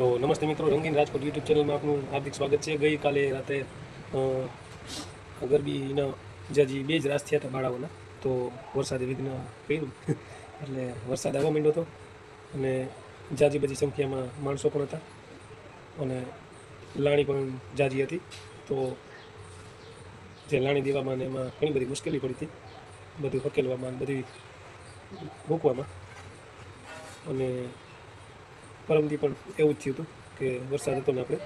તો નમસ્તે મિત્રો, રંગીન રાજકોટ યુટ્યુબ ચેનલમાં આપનું હાર્દિક સ્વાગત છે. ગઈકાલે રાતે ગરબીના જ્યાંજી બે જ રાસ થયા હતા બાળાઓના, તો વરસાદે વિઘ્ન કર્યું એટલે વરસાદ આવવા માંડ્યો હતો અને જાજી બધી સંખ્યામાં માણસો પણ હતા અને લાણી પણ જાજી હતી. તો જે લાણી દેવામાં ને એમાં ઘણી બધી મુશ્કેલી પડી હતી, બધું હકેલવામાં બધી મૂકવામાં. અને પરમથી પણ એવું જ થયું હતું કે વરસાદ હતો ને આપણે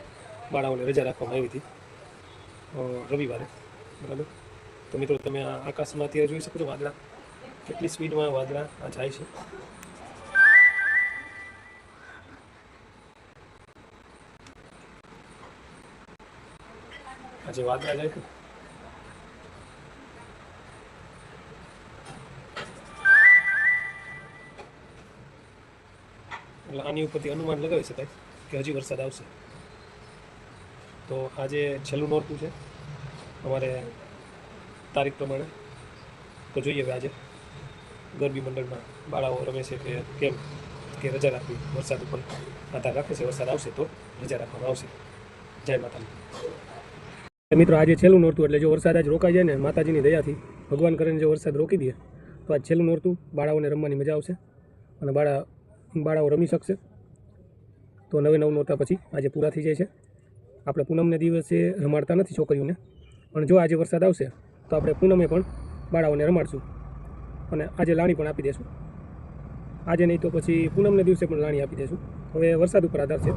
બાળાઓને રજા રાખવામાં આવી હતી રવિવારે, બરાબર. તો મિત્રો, તમે આ આકાશમાં અત્યારે જોઈ શકો છો વાદળા, કેટલી સ્પીડમાં વાદળા આ જાય છે. આ જે વાદળા જાય છે એટલે આની ઉપરથી અનુમાન લગાવી શકાય કે હજી વરસાદ આવશે. તો આજે છેલ્લું નોરતું છે અમારે તારીખ પ્રમાણે. તો જોઈએ હવે આજે ગરબી મંડળમાં બાળાઓ રમે છે કે કેમ, કે રજા રાખવી વરસાદ ઉપર આધાર રાખે છે. વરસાદ આવશે તો રજા રાખવામાં આવશે. જય માતાજી. મિત્રો, આજે છેલ્લું નોરતું, એટલે જો વરસાદ આજ રોકાઈ જાય ને માતાજીની દયાથી, ભગવાન કરીને જો વરસાદ રોકી દે તો આજ છેલ્લું નોરતું, બાળાઓને રમવાની મજા આવશે અને બાળાઓ રમી શકશે. તો નવે નોરતા પછી આજે પૂરા થઈ જાય છે. આપણે પૂનમને દિવસે રમાડતા નથી છોકરીઓને, પણ જો આજે વરસાદ આવશે તો આપણે પૂનમે પણ બાળાઓને રમાડશું અને આજે લાણી પણ આપી દઈશું. આજે નહીં તો પછી પૂનમને દિવસે પણ લાણી આપી દઈશું. હવે વરસાદ ઉપર આધાર છે.